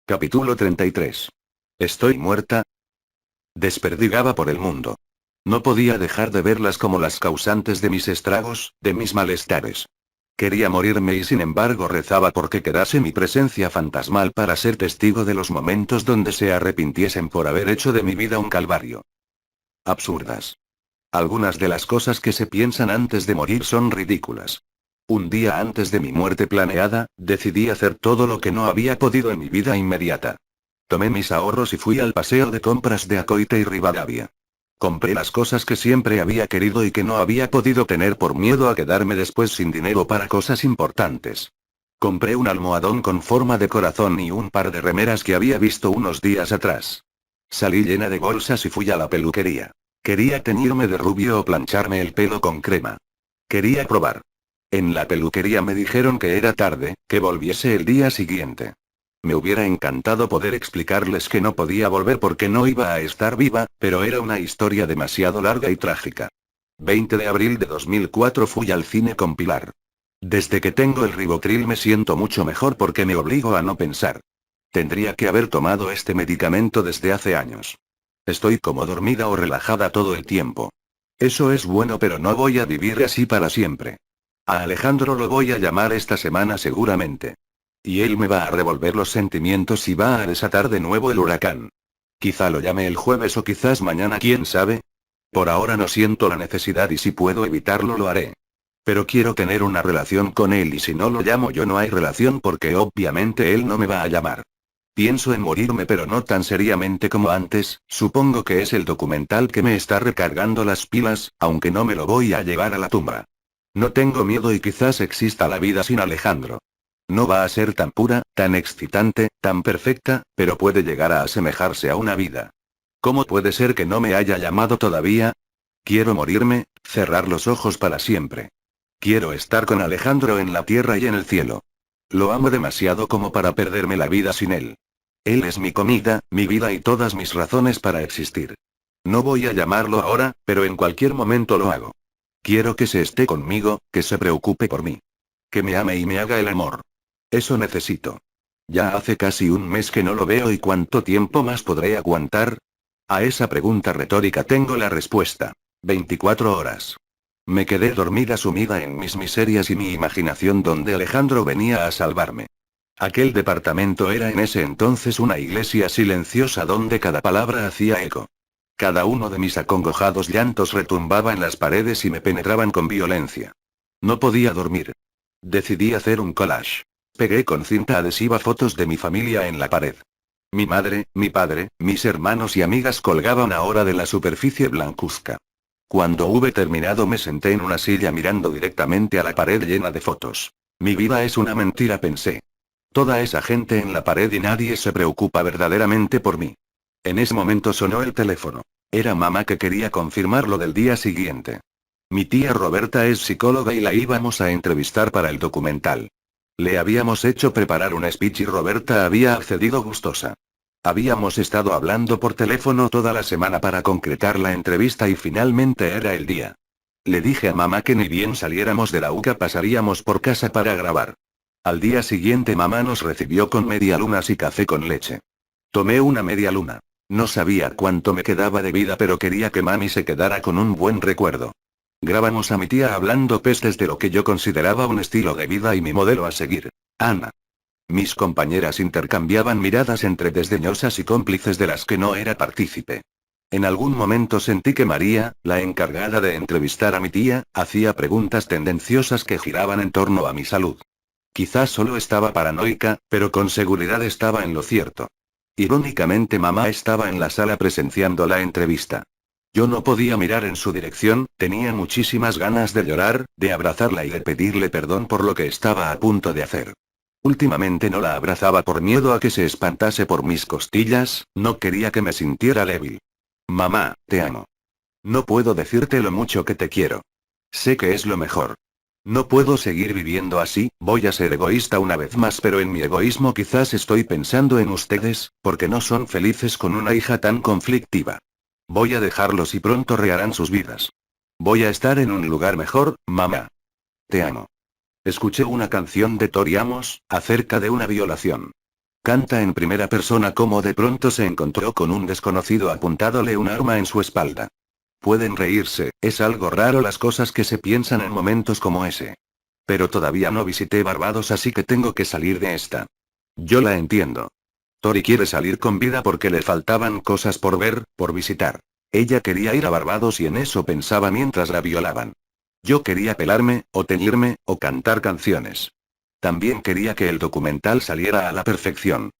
Capítulo 33. ¿Estoy muerta? Desperdigaba por el mundo. No podía dejar de verlas como las causantes de mis estragos, de mis malestares. Quería morirme y sin embargo rezaba porque quedase mi presencia fantasmal para ser testigo de los momentos donde se arrepintiesen por haber hecho de mi vida un calvario. Absurdas. Algunas de las cosas que se piensan antes de morir son ridículas. Un día antes de mi muerte planeada, decidí hacer todo lo que no había podido en mi vida inmediata. Tomé mis ahorros y fui al paseo de compras de Acoite y Rivadavia. Compré las cosas que siempre había querido y que no había podido tener por miedo a quedarme después sin dinero para cosas importantes. Compré un almohadón con forma de corazón y un par de remeras que había visto unos días atrás. Salí llena de bolsas y fui a la peluquería. Quería teñirme de rubio o plancharme el pelo con crema. Quería probar. En la peluquería me dijeron que era tarde, que volviese el día siguiente. Me hubiera encantado poder explicarles que no podía volver porque no iba a estar viva, pero era una historia demasiado larga y trágica. 20 de abril de 2004 fui al cine con Pilar. Desde que tengo el Rivotril me siento mucho mejor porque me obligo a no pensar. Tendría que haber tomado este medicamento desde hace años. Estoy como dormida o relajada todo el tiempo. Eso es bueno, pero no voy a vivir así para siempre. A Alejandro lo voy a llamar esta semana seguramente. Y él me va a revolver los sentimientos y va a desatar de nuevo el huracán. Quizá lo llame el jueves o quizás mañana, quién sabe. Por ahora no siento la necesidad y si puedo evitarlo lo haré. Pero quiero tener una relación con él y si no lo llamo yo no hay relación porque obviamente él no me va a llamar. Pienso en morirme pero no tan seriamente como antes, supongo que es el documental que me está recargando las pilas, aunque no me lo voy a llevar a la tumba. No tengo miedo y quizás exista la vida sin Alejandro. No va a ser tan pura, tan excitante, tan perfecta, pero puede llegar a asemejarse a una vida. ¿Cómo puede ser que no me haya llamado todavía? Quiero morirme, cerrar los ojos para siempre. Quiero estar con Alejandro en la tierra y en el cielo. Lo amo demasiado como para perderme la vida sin él. Él es mi comida, mi vida y todas mis razones para existir. No voy a llamarlo ahora, pero en cualquier momento lo hago. Quiero que se esté conmigo, que se preocupe por mí. Que me ame y me haga el amor. Eso necesito. Ya hace casi un mes que no lo veo y ¿cuánto tiempo más podré aguantar? A esa pregunta retórica tengo la respuesta. 24 horas. Me quedé dormida sumida en mis miserias y mi imaginación donde Alejandro venía a salvarme. Aquel departamento era en ese entonces una iglesia silenciosa donde cada palabra hacía eco. Cada uno de mis acongojados llantos retumbaba en las paredes y me penetraban con violencia. No podía dormir. Decidí hacer un collage. Pegué con cinta adhesiva fotos de mi familia en la pared. Mi madre, mi padre, mis hermanos y amigas colgaban ahora de la superficie blancuzca. Cuando hube terminado me senté en una silla mirando directamente a la pared llena de fotos. Mi vida es una mentira, pensé. Toda esa gente en la pared y nadie se preocupa verdaderamente por mí. En ese momento sonó el teléfono. Era mamá que quería confirmar lo del día siguiente. Mi tía Roberta es psicóloga y la íbamos a entrevistar para el documental. Le habíamos hecho preparar un speech y Roberta había accedido gustosa. Habíamos estado hablando por teléfono toda la semana para concretar la entrevista y finalmente era el día. Le dije a mamá que ni bien saliéramos de la UCA pasaríamos por casa para grabar. Al día siguiente mamá nos recibió con medialunas y café con leche. Tomé una media luna. No sabía cuánto me quedaba de vida pero quería que mami se quedara con un buen recuerdo. Grabamos a mi tía hablando pestes de lo que yo consideraba un estilo de vida y mi modelo a seguir, Ana. Mis compañeras intercambiaban miradas entre desdeñosas y cómplices de las que no era partícipe. En algún momento sentí que María, la encargada de entrevistar a mi tía, hacía preguntas tendenciosas que giraban en torno a mi salud. Quizás solo estaba paranoica, pero con seguridad estaba en lo cierto. Irónicamente mamá estaba en la sala presenciando la entrevista. Yo no podía mirar en su dirección, tenía muchísimas ganas de llorar, de abrazarla y de pedirle perdón por lo que estaba a punto de hacer. Últimamente no la abrazaba por miedo a que se espantase por mis costillas, no quería que me sintiera débil. Mamá, te amo. No puedo decirte lo mucho que te quiero. Sé que es lo mejor. No puedo seguir viviendo así, voy a ser egoísta una vez más, pero en mi egoísmo quizás estoy pensando en ustedes, porque no son felices con una hija tan conflictiva. Voy a dejarlos y pronto reharán sus vidas. Voy a estar en un lugar mejor, mamá. Te amo. Escuché una canción de Tori Amos, acerca de una violación. Canta en primera persona cómo de pronto se encontró con un desconocido apuntádole un arma en su espalda. Pueden reírse, es algo raro las cosas que se piensan en momentos como ese. Pero todavía no visité Barbados, así que tengo que salir de esta. Yo la entiendo. Tori quiere salir con vida porque le faltaban cosas por ver, por visitar. Ella quería ir a Barbados y en eso pensaba mientras la violaban. Yo quería pelarme, o teñirme, o cantar canciones. También quería que el documental saliera a la perfección.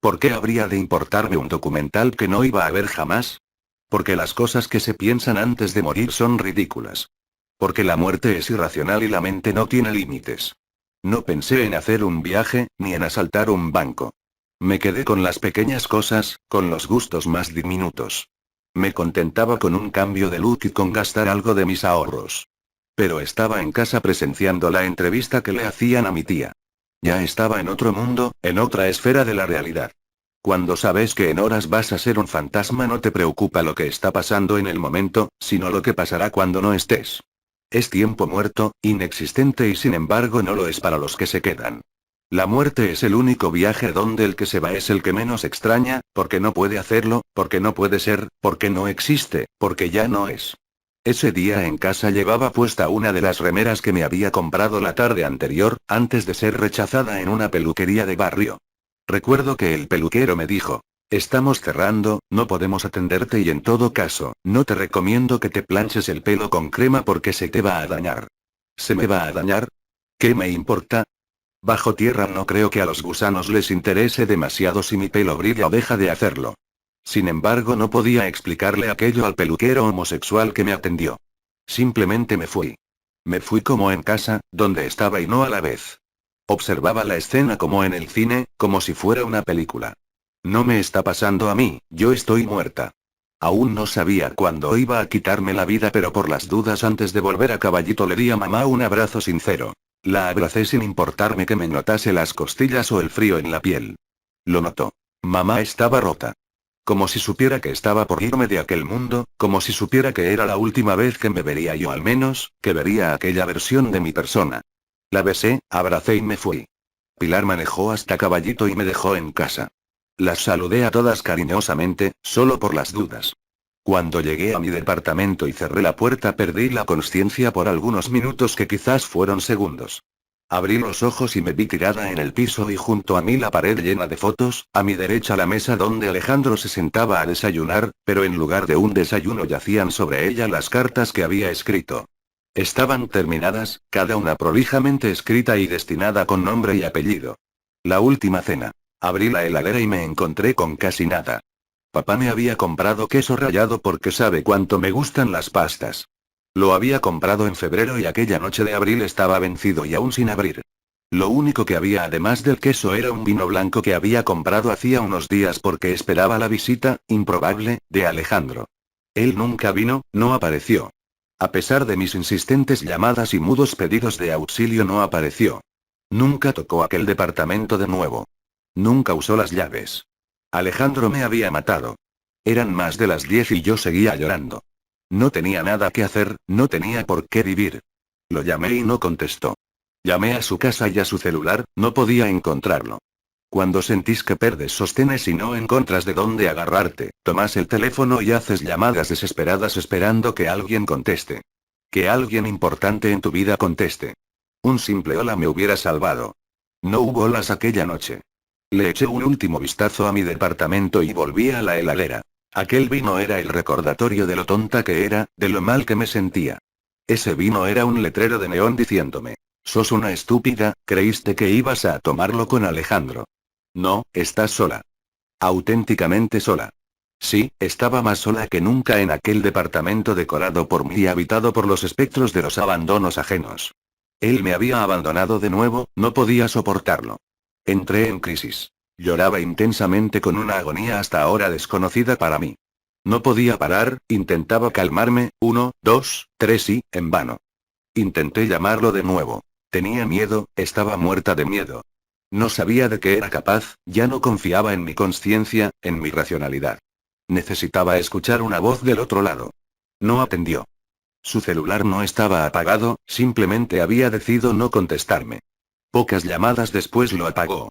¿Por qué habría de importarme un documental que no iba a ver jamás? Porque las cosas que se piensan antes de morir son ridículas. Porque la muerte es irracional y la mente no tiene límites. No pensé en hacer un viaje, ni en asaltar un banco. Me quedé con las pequeñas cosas, con los gustos más diminutos. Me contentaba con un cambio de look y con gastar algo de mis ahorros. Pero estaba en casa presenciando la entrevista que le hacían a mi tía. Ya estaba en otro mundo, en otra esfera de la realidad. Cuando sabes que en horas vas a ser un fantasma, no te preocupa lo que está pasando en el momento, sino lo que pasará cuando no estés. Es tiempo muerto, inexistente y sin embargo no lo es para los que se quedan. La muerte es el único viaje donde el que se va es el que menos extraña, porque no puede hacerlo, porque no puede ser, porque no existe, porque ya no es. Ese día en casa llevaba puesta una de las remeras que me había comprado la tarde anterior, antes de ser rechazada en una peluquería de barrio. Recuerdo que el peluquero me dijo: estamos cerrando, no podemos atenderte y en todo caso, no te recomiendo que te planches el pelo con crema porque se te va a dañar. ¿Se me va a dañar? ¿Qué me importa? Bajo tierra no creo que a los gusanos les interese demasiado si mi pelo brilla o deja de hacerlo. Sin embargo, no podía explicarle aquello al peluquero homosexual que me atendió. Simplemente me fui. Me fui como en casa, donde estaba y no a la vez. Observaba la escena como en el cine, como si fuera una película. No me está pasando a mí, yo estoy muerta. Aún no sabía cuándo iba a quitarme la vida, pero por las dudas antes de volver a Caballito le di a mamá un abrazo sincero. La abracé sin importarme que me notase las costillas o el frío en la piel. Lo notó. Mamá estaba rota. Como si supiera que estaba por irme de aquel mundo, como si supiera que era la última vez que me vería yo, al menos, que vería aquella versión de mi persona. La besé, abracé y me fui. Pilar manejó hasta Caballito y me dejó en casa. Las saludé a todas cariñosamente, solo por las dudas. Cuando llegué a mi departamento y cerré la puerta perdí la conciencia por algunos minutos que quizás fueron segundos. Abrí los ojos y me vi tirada en el piso y junto a mí la pared llena de fotos, a mi derecha la mesa donde Alejandro se sentaba a desayunar, pero en lugar de un desayuno yacían sobre ella las cartas que había escrito. Estaban terminadas, cada una prolijamente escrita y destinada con nombre y apellido. La última cena. Abrí la heladera y me encontré con casi nada. Papá me había comprado queso rallado porque sabe cuánto me gustan las pastas. Lo había comprado en febrero y aquella noche de abril estaba vencido y aún sin abrir. Lo único que había además del queso era un vino blanco que había comprado hacía unos días porque esperaba la visita, improbable, de Alejandro. Él nunca vino, no apareció. A pesar de mis insistentes llamadas y mudos pedidos de auxilio, no apareció. Nunca tocó aquel departamento de nuevo. Nunca usó las llaves. Alejandro me había matado. Eran más de las 10 y yo seguía llorando. No tenía nada que hacer, no tenía por qué vivir. Lo llamé y no contestó. Llamé a su casa y a su celular, no podía encontrarlo. Cuando sentís que perdes sostenes y no encontras de dónde agarrarte, tomas el teléfono y haces llamadas desesperadas esperando que alguien conteste. Que alguien importante en tu vida conteste. Un simple hola me hubiera salvado. No hubo olas aquella noche. Le eché un último vistazo a mi departamento y volví a la heladera. Aquel vino era el recordatorio de lo tonta que era, de lo mal que me sentía. Ese vino era un letrero de neón diciéndome: sos una estúpida, creíste que ibas a tomarlo con Alejandro. No, estás sola. Auténticamente sola. Sí, estaba más sola que nunca en aquel departamento decorado por mí y habitado por los espectros de los abandonos ajenos. Él me había abandonado de nuevo, no podía soportarlo. Entré en crisis. Lloraba intensamente con una agonía hasta ahora desconocida para mí. No podía parar, intentaba calmarme, 1, 2, 3 y, en vano. Intenté llamarlo de nuevo. Tenía miedo, estaba muerta de miedo. No sabía de qué era capaz, ya no confiaba en mi conciencia, en mi racionalidad. Necesitaba escuchar una voz del otro lado. No atendió. Su celular no estaba apagado, simplemente había decidido no contestarme. Pocas llamadas después lo apagó.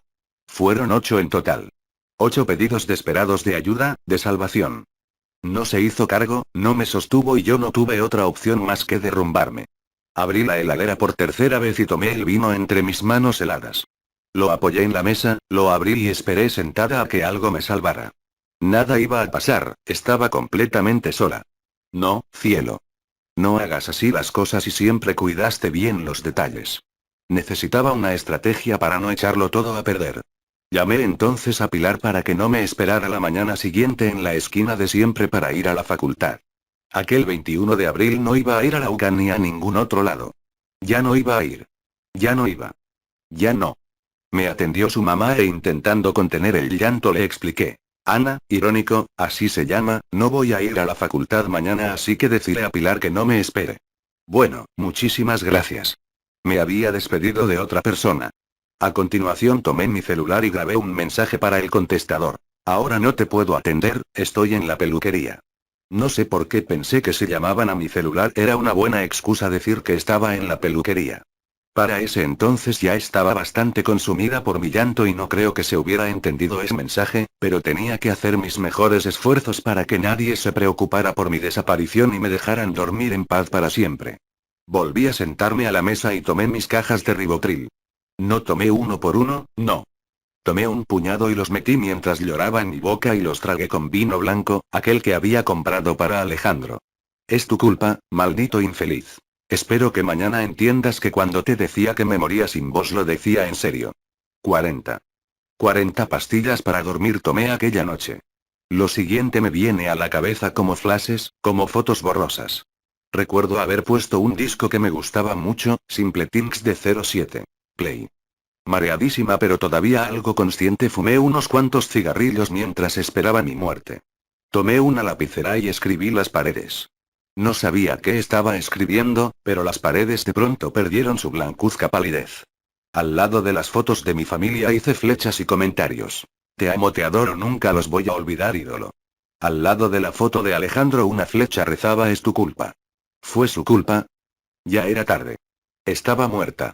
Fueron 8 en total. 8 pedidos desesperados de ayuda, de salvación. No se hizo cargo, no me sostuvo y yo no tuve otra opción más que derrumbarme. Abrí la heladera por tercera vez y tomé el vino entre mis manos heladas. Lo apoyé en la mesa, lo abrí y esperé sentada a que algo me salvara. Nada iba a pasar, estaba completamente sola. No, cielo. No hagas así las cosas y siempre cuidaste bien los detalles. Necesitaba una estrategia para no echarlo todo a perder. Llamé entonces a Pilar para que no me esperara la mañana siguiente en la esquina de siempre para ir a la facultad. Aquel 21 de abril no iba a ir a la UCAN ni a ningún otro lado. Ya no iba a ir. Ya no iba. Ya no. Me atendió su mamá e intentando contener el llanto le expliqué. Ana, irónico, así se llama, no voy a ir a la facultad mañana así que deciré a Pilar que no me espere. Bueno, muchísimas gracias. Me había despedido de otra persona. A continuación tomé mi celular y grabé un mensaje para el contestador. Ahora no te puedo atender, estoy en la peluquería. No sé por qué pensé que si llamaban a mi celular era una buena excusa decir que estaba en la peluquería. Para ese entonces ya estaba bastante consumida por mi llanto y no creo que se hubiera entendido ese mensaje, pero tenía que hacer mis mejores esfuerzos para que nadie se preocupara por mi desaparición y me dejaran dormir en paz para siempre. Volví a sentarme a la mesa y tomé mis cajas de Rivotril. No tomé uno por uno, no. Tomé un puñado y los metí mientras lloraba en mi boca y los tragué con vino blanco, aquel que había comprado para Alejandro. Es tu culpa, maldito infeliz. Espero que mañana entiendas que cuando te decía que me moría sin vos lo decía en serio. 40. 40 pastillas para dormir tomé aquella noche. Lo siguiente me viene a la cabeza como flashes, como fotos borrosas. Recuerdo haber puesto un disco que me gustaba mucho, Simple Things de 07. Play. Mareadísima pero todavía algo consciente fumé unos cuantos cigarrillos mientras esperaba mi muerte. Tomé una lapicera y escribí las paredes. No sabía qué estaba escribiendo, pero las paredes de pronto perdieron su blancuzca palidez. Al lado de las fotos de mi familia hice flechas y comentarios. Te amo, te adoro, nunca los voy a olvidar, ídolo. Al lado de la foto de Alejandro una flecha rezaba es tu culpa. ¿Fue su culpa? Ya era tarde. Estaba muerta.